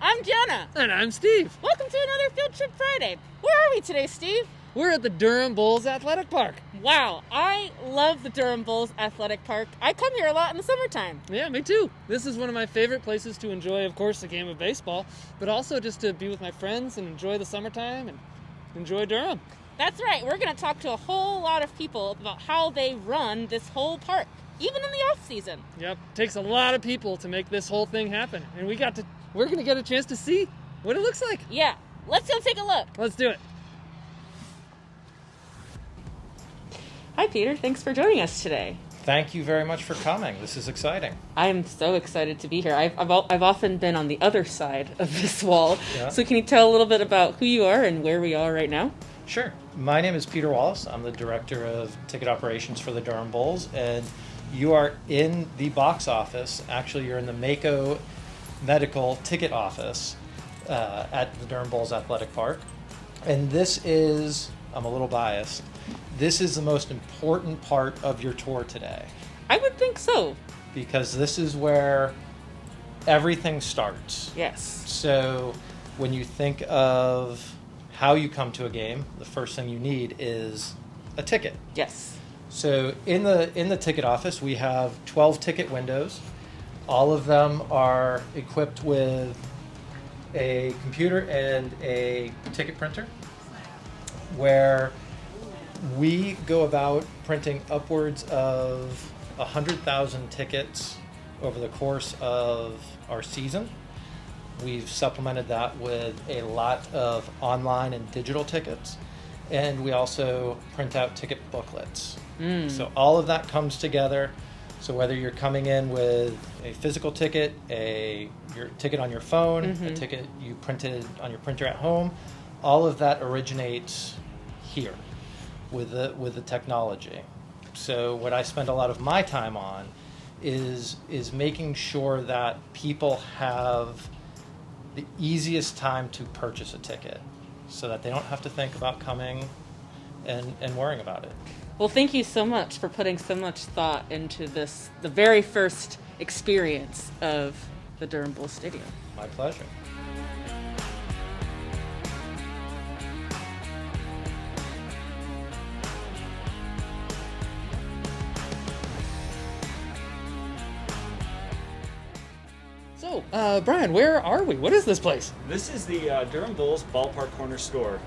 I'm Gianna. And I'm Steve. Welcome to another Field Trip Friday. Where are we today, Steve? We're at the Durham Bulls Athletic Park. Wow, I love the Durham Bulls Athletic Park. I come here a lot in the summertime. Yeah, me too. This is one of my favorite places to enjoy, of course, a game of baseball, but also just to be with my friends and enjoy the summertime and enjoy Durham. That's right. We're going to talk to a whole lot of people about how they run this whole park, even in the off season. Yep, takes a lot of people to make this whole thing happen, and we're going to get a chance to see what it looks like. Yeah, let's go take a look. Let's do it. Hi, Peter. Thanks for joining us today. Thank you very much for coming. This is exciting. I'm so excited to be here. I've often been on the other side of this wall. Yeah. So can you tell a little bit about who you are and where we are right now? Sure. My name is Peter Wallace. I'm the Director of Ticket Operations for the Durham Bulls, and you are in the box office. Actually, you're in the Mako Medical Ticket Office at the Durham Bulls Athletic Park. And this is, I'm a little biased, this is the most important part of your tour today. I would think so. Because this is where everything starts. Yes. So when you think of how you come to a game, the first thing you need is a ticket. Yes. So in the ticket office, we have 12 ticket windows. All of them are equipped with a computer and a ticket printer, where we go about printing upwards of 100,000 tickets over the course of our season. We've supplemented that with a lot of online and digital tickets, and we also print out ticket booklets. So all of that comes together. So whether you're coming in with a physical ticket, your ticket on your phone, a ticket you printed on your printer at home, all of that originates here with the technology. So what I spend a lot of my time on is making sure that people have the easiest time to purchase a ticket, so that they don't have to think about coming and worrying about it. Well, thank you so much for putting so much thought into this, the very first experience of the Durham Bulls Stadium. My pleasure. So, Brian, where are we? What is this place? This is the Durham Bulls Ballpark Corner Store,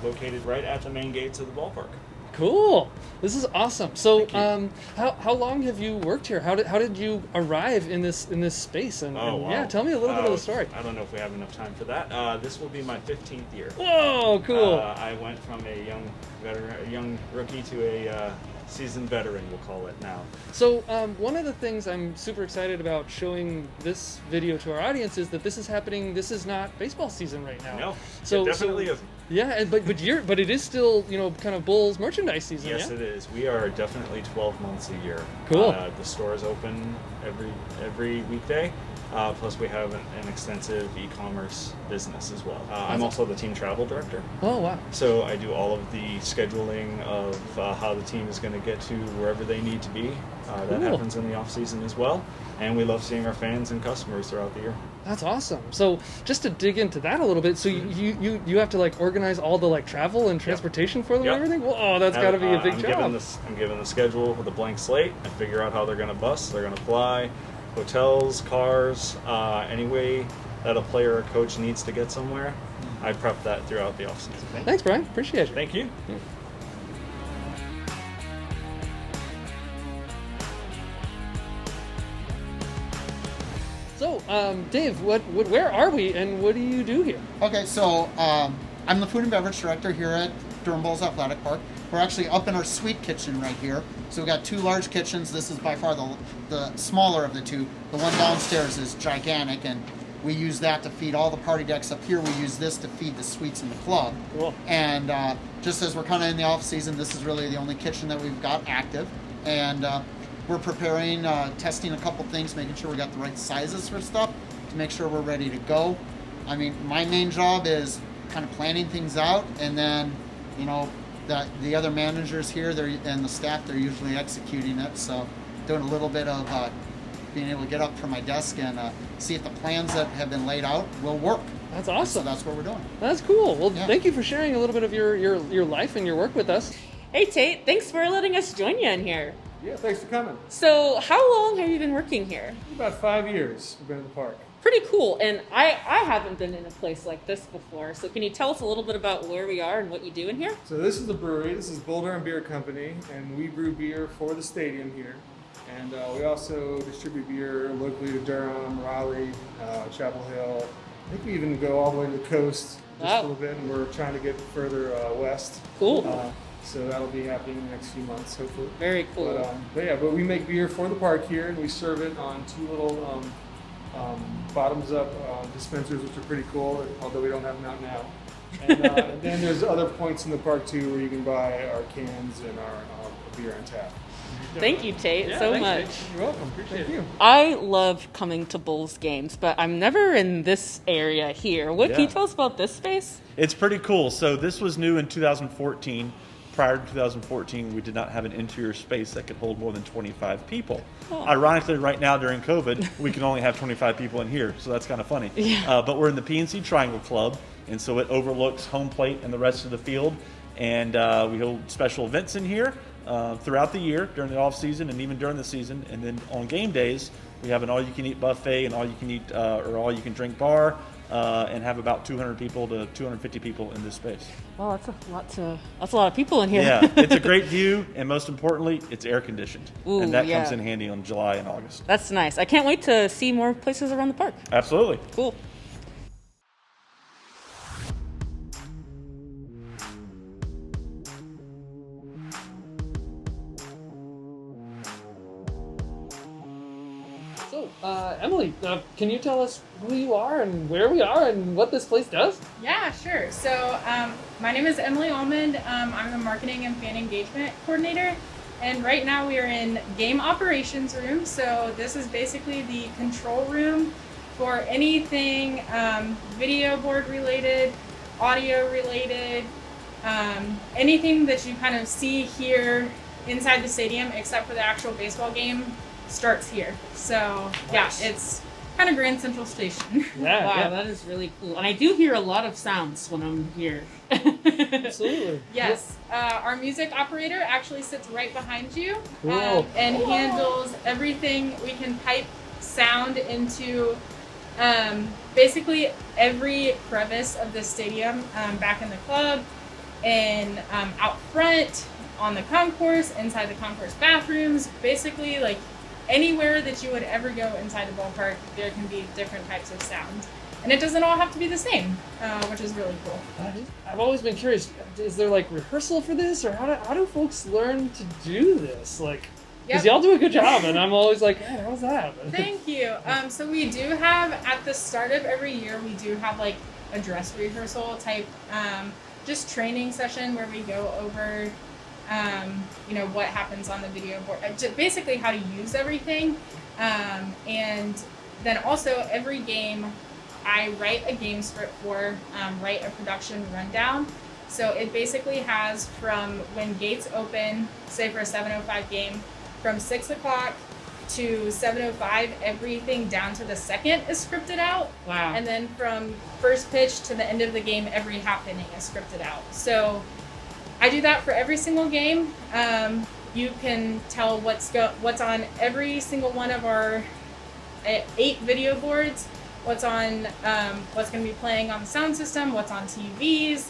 located right at the main gates of the ballpark. Cool. This is awesome. So, Thank how long have you worked here? How did you arrive in this space? And Wow. yeah, tell me a little bit of the story. I don't know if we have enough time for that. This will be my 15th year. Whoa, cool. I went from a young rookie to a seasoned veteran, we'll call it now. So one of the things I'm super excited about showing this video to our audience is that this is happening. This is not baseball season right now. No, so it definitely isn't. Yeah, but it is still kind of Bulls merchandise season. Yes, yeah? it is. We are definitely 12 months a year. Cool. The store is open every weekday. Plus, we have an extensive e-commerce business as well. I'm also the team travel director. Oh wow. So I do all of the scheduling of how the team is going to get to wherever they need to be. That Cool. happens in the off season as well. And we love seeing our fans and customers throughout the year. That's awesome. So just to dig into that a little bit, so you have to organize all the travel and transportation for them Yep. and everything? Whoa, that's got to be a big job. I'm given the schedule with a blank slate and figure out how they're going to bus, they're going to fly, hotels, cars, any way that a player or coach needs to get somewhere. I prep that throughout the offseason. Thanks, Brian. Appreciate it. Thank you. Yeah. So, Dave, where are we, and what do you do here? Okay, so I'm the food and beverage director here at Durham Bulls Athletic Park. We're actually up in our suite kitchen right here. So we've got two large kitchens. This is by far the smaller of the two. The one downstairs is gigantic, and we use that to feed all the party decks. Up here, we use this to feed the suites in the club. Cool. And just as we're kind of in the off season, this is really the only kitchen that we've got active. And we're preparing, testing a couple things, making sure we got the right sizes for stuff to make sure we're ready to go. I mean, my main job is kind of planning things out, and then, the other managers here, and the staff, they're usually executing it. So doing a little bit of being able to get up from my desk and see if the plans that have been laid out will work. That's So awesome. that's what we're doing. That's cool. Well, Yeah. thank you for sharing a little bit of your life and your work with us. Hey Tate, thanks for letting us join you in here. Yeah, thanks for coming. So how long have you been working here? About 5 years we've been in the park. Pretty cool. And I haven't been in a place like this before. So can you tell us a little bit about where we are and what you do in here? So this is the brewery. This is Durham Beer Company, and we brew beer for the stadium here. And we also distribute beer locally to Durham, Raleigh, Chapel Hill. I think we even go all the way to the coast just Wow. a little bit, and we're trying to get further west. Cool. So that'll be happening in the next few months, hopefully. Very cool. But we make beer for the park here, and we serve it on two little bottoms-up dispensers, which are pretty cool, although we don't have them out now. And then there's other points in the park too where you can buy our cans and our beer on tap. Thank you, Tate, Yeah, so thanks, much. Tate. You're welcome. Thank you. I love coming to Bulls games, but I'm never in this area here. What can you Yeah. tell us about this space? It's pretty cool. So this was new in 2014. Prior to 2014, we did not have an interior space that could hold more than 25 people. Oh. Ironically, right now during COVID, we can only have 25 people in here, so that's kind of funny. Yeah. But we're in the PNC Triangle Club, and so it overlooks home plate and the rest of the field. And we hold special events in here throughout the year during the off season and even during the season. And then on game days, we have an all-you-can-eat buffet and all-you-can-eat or all-you-can-drink bar. And have about 200 people to 250 people in this space. Well, that's a lot of people in here. Yeah, it's a great view, and most importantly, it's air conditioned, Ooh, and that yeah. comes in handy on July and August. That's nice. I can't wait to see more places around the park. Absolutely. Cool. So, Emily, can you tell us who you are and where we are and what this place does? Yeah, sure. So my name is Emily Almond. I'm the marketing and fan engagement coordinator. And right now we are in game operations room. So this is basically the control room for anything video board related, audio related, anything that you kind of see here inside the stadium except for the actual baseball game starts here. So Nice. yeah, it's kind of Grand Central Station. Yeah, Wow, yeah. that is really cool. And I do hear a lot of sounds when I'm here. Absolutely. Yes, our music operator actually sits right behind you Cool. and handles everything. We can pipe sound into basically every crevice of the stadium, back in the club and out front, on the concourse, inside the concourse bathrooms, basically like anywhere that you would ever go inside the ballpark, there can be different types of sound. And it doesn't all have to be the same, which is really cool. I've always been curious, is there like rehearsal for this, or how do folks learn to do this? Like, because Yep. y'all do a good job, and I'm always like, man, how's that? Thank you. So we do have, at the start of every year, we do have like a dress rehearsal type, just training session where we go over, what happens on the video board, basically how to use everything. And then also every game, I write a game script for, write a production rundown. So it basically has from when gates open, say for a 7:05 game, from 6 o'clock to 7:05, everything down to the second is scripted out. Wow. And then from first pitch to the end of the game, every half inning is scripted out. So I do that for every single game. You can tell what's on every single one of our 8 video boards, what's on, what's going to be playing on the sound system, what's on TVs.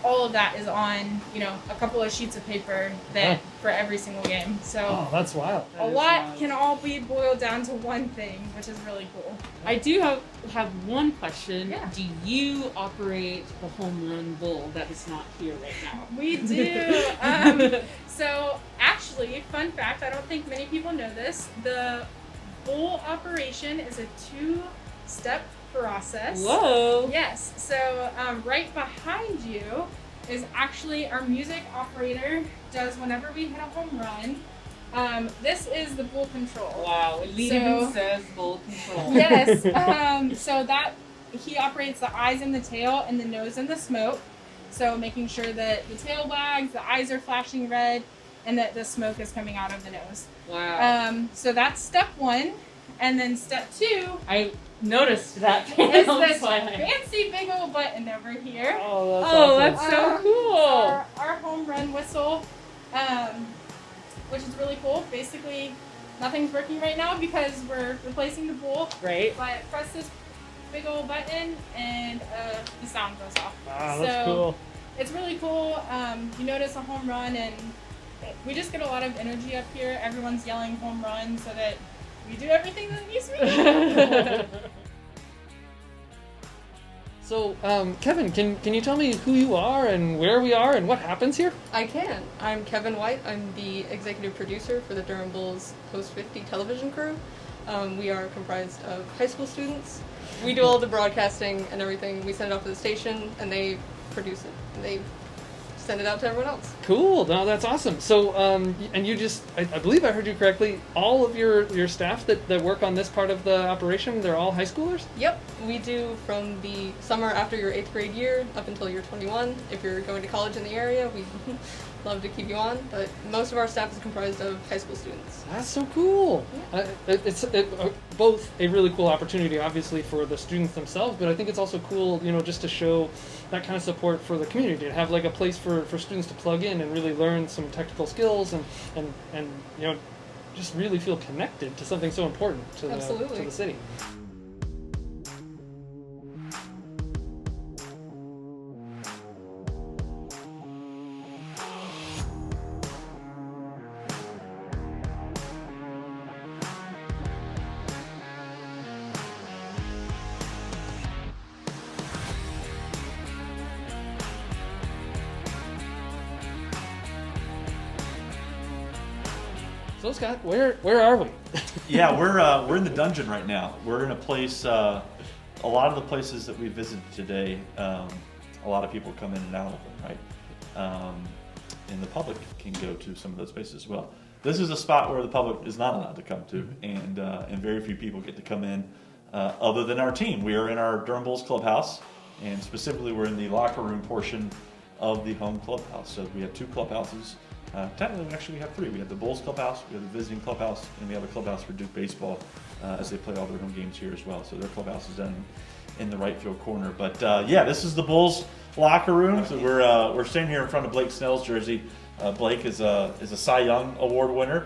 All of that is on, a couple of sheets of paper that for every single game. So Oh, that's wild. a lot can all be boiled down to one thing, which is really cool. I do have one question. Yeah. Do you operate the home run bull that is not here right now? We do. So actually, fun fact, I don't think many people know this. The bull operation is a 2-step process. Whoa. Yes. So right behind you is actually our music operator does whenever we hit a home run. This is the bull control. Wow. It even says bull control. Yes. So that he operates the eyes and the tail and the nose and the smoke. So making sure that the tail wags, the eyes are flashing red, and that the smoke is coming out of the nose. Wow. So that's step 1. And then step 2 I noticed that. is panel, this so I- fancy big old button over here. Oh, that's Oh, awesome. that's so cool. Our home run whistle, which is really cool. Basically, nothing's working right now because we're replacing the bowl. Right. But press this big old button and the sound goes off. Wow, that's So, cool. It's really cool. You notice a home run, and we just get a lot of energy up here. Everyone's yelling home run so that we do everything that needs to be done. So, Kevin, can you tell me who you are and where we are and what happens here? I can. I'm Kevin White. I'm the executive producer for the Durham Bulls Post 50 television crew. We are comprised of high school students. We do all the broadcasting and everything. We send it off to the station, and they produce it. And they send it out to everyone else. Cool. No, that's awesome. So, and you just, I believe I heard you correctly, all of your staff that work on this part of the operation, they're all high schoolers? Yep. We do from the summer after your 8th grade year up until you're 21. If you're going to college in the area, we love to keep you on. But most of our staff is comprised of high school students. That's so cool. It's both a really cool opportunity, obviously, for the students themselves, but I think it's also cool, just to show that kind of support for the community, to have like a place for students to plug in and really learn some technical skills and just really feel connected to something so important to Absolutely. the city. So Scott, where are we? Yeah, we're in the dungeon right now. We're in a place. A lot of the places that we visited today, a lot of people come in and out of them, right? And the public can go to some of those places as well. This is a spot where the public is not allowed to come to, and very few people get to come in, other than our team. We are in our Durham Bulls clubhouse, and specifically we're in the locker room portion of the home clubhouse. So we have 2 clubhouses. Technically, we have 3. We have the Bulls clubhouse, we have the visiting clubhouse, and we have a clubhouse for Duke baseball as they play all their home games here as well. So their clubhouse is done in the right field corner. But yeah, this is the Bulls locker room. So we're standing here in front of Blake Snell's jersey. Blake is a Cy Young Award winner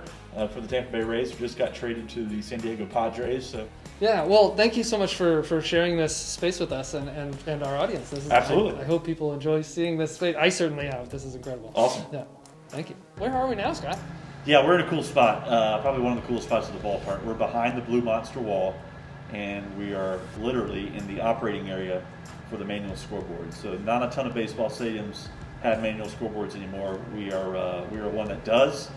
for the Tampa Bay Rays, who just got traded to the San Diego Padres. So Yeah, well, thank you so much for sharing this space with us and our audience. This is, Absolutely. I hope people enjoy seeing this space. I certainly have. This is incredible. Awesome. Yeah, thank you. Where are we now, Scott? yeah, we're in a cool spot. Probably one of the coolest spots of the ballpark. We're behind the Blue Monster wall, and we are literally in the operating area for the manual scoreboard. So not a ton of baseball stadiums have manual scoreboards anymore. We are one that does.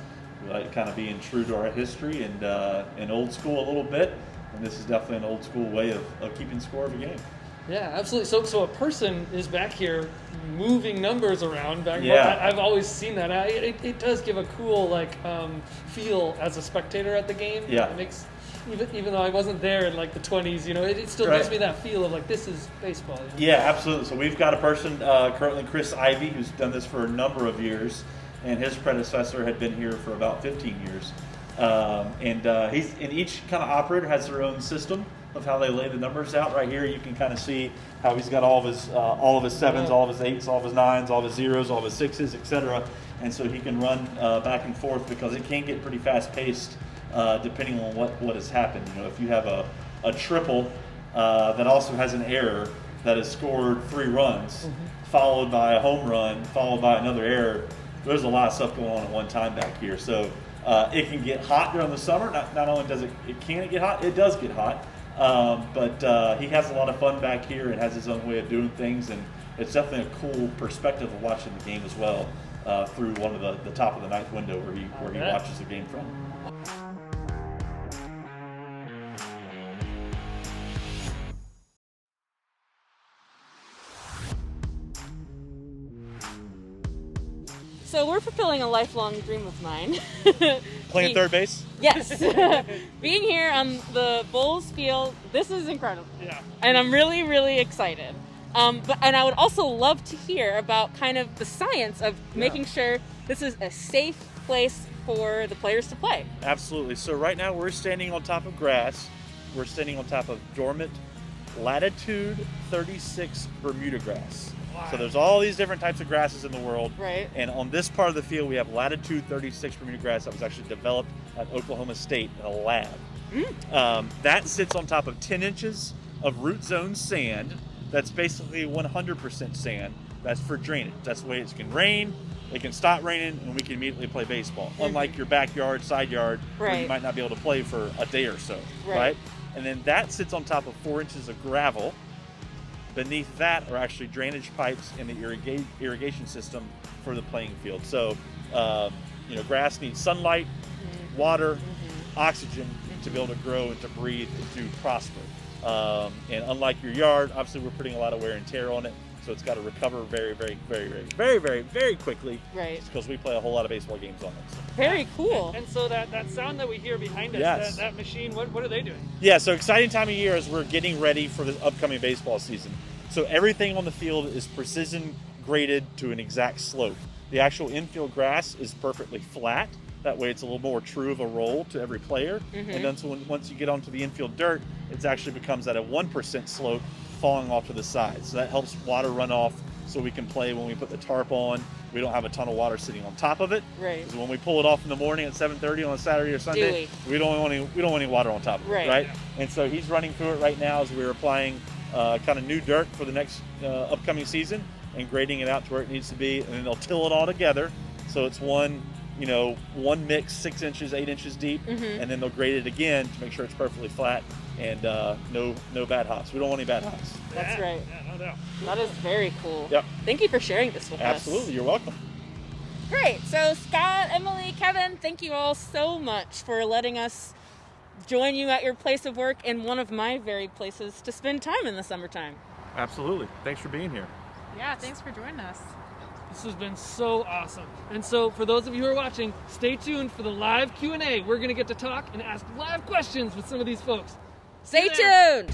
We like kind of being true to our history and old school a little bit. And this is definitely an old school way of keeping score of a game. Yeah, absolutely. So a person is back here moving numbers around. Yeah. I've always seen that. It does give a cool feel as a spectator at the game. Yeah. It makes even though I wasn't there in the 20s, it still Right. gives me that feel of this is baseball. Yeah, absolutely. So we've got a person, currently Chris Ivey, who's done this for a number of years, and his predecessor had been here for about 15 years. And each kind of operator has their own system of how they lay the numbers out. Right here, you can kind of see how he's got all of his sevens, all of his eights, all of his nines, all of his zeros, all of his sixes, etc. And so he can run back and forth because it can get pretty fast paced depending on what has happened. If you have a triple that also has an error that has scored 3 runs, followed by a home run, followed by another error, there's a lot of stuff going on at one time back here. So it can get hot during the summer. Not only does it get hot, it does get hot. But he has a lot of fun back here and has his own way of doing things, and it's definitely a cool perspective of watching the game as well through one of the top of the ninth window where he watches the game from. So we're fulfilling a lifelong dream of mine. Playing third base? Yes. Being here on the Bulls field, this is incredible. Yeah. And I'm really, really excited. And I would also love to hear about kind of the science of making sure this is a safe place for the players to play. Absolutely. So right now we're standing on top of grass. we're standing on top of dormant latitude 36 Bermuda grass. Wow. So there's all these different types of grasses in the world. Right. And on this part of the field, we have latitude 36 Bermuda grass that was actually developed at Oklahoma State in a lab. That sits on top of 10 inches of root zone sand. That's basically 100% sand. That's for drainage. That's the way it can rain, it can stop raining, and we can immediately play baseball. Unlike your backyard, side yard, where you might not be able to play for a day or so, right? And then that sits on top of 4 inches of gravel. Beneath that are actually drainage pipes and the irrigation system for the playing field. So, grass needs sunlight, water, oxygen to be able to grow and to breathe and to prosper. And unlike your yard, obviously we're putting a lot of wear and tear on it, so it's got to recover very, very, very, very, very, very, very quickly. Right. Because we play a whole lot of baseball games on it. So. Very cool. And so that sound that we hear behind us, Yes. that machine, what are they doing? Yeah, so exciting time of year as we're getting ready for the upcoming baseball season. So everything on the field is precision graded to an exact slope. The actual infield grass is perfectly flat. That way it's a little more true of a roll to every player. And then so once you get onto the infield dirt, it actually becomes at a 1% slope falling off to the side. So that helps water run off so we can play when we put the tarp on. We don't have a ton of water sitting on top of it. Right. Because when we pull it off in the morning at 7:30 on a Saturday or Sunday, we don't want any water on top of it, right? And so he's running through it right now as we're applying kind of new dirt for the next upcoming season and grading it out to where it needs to be. And then they'll till it all together. So it's one mix 6 inches, 8 inches deep, and then they'll grade it again to make sure it's perfectly flat and no bad hops. We don't want any bad hops. That's right. Yeah, no doubt. That is very cool. Yep. Thank you for sharing this with us. Absolutely, you're welcome. Great. So Scott, Emily, Kevin, thank you all so much for letting us join you at your place of work and one of my very places to spend time in the summertime. Absolutely. Thanks for being here. Yeah, thanks for joining us. This has been so awesome. And so for those of you who are watching, stay tuned for the live Q&A. We're going to get to talk and ask live questions with some of these folks. Stay tuned.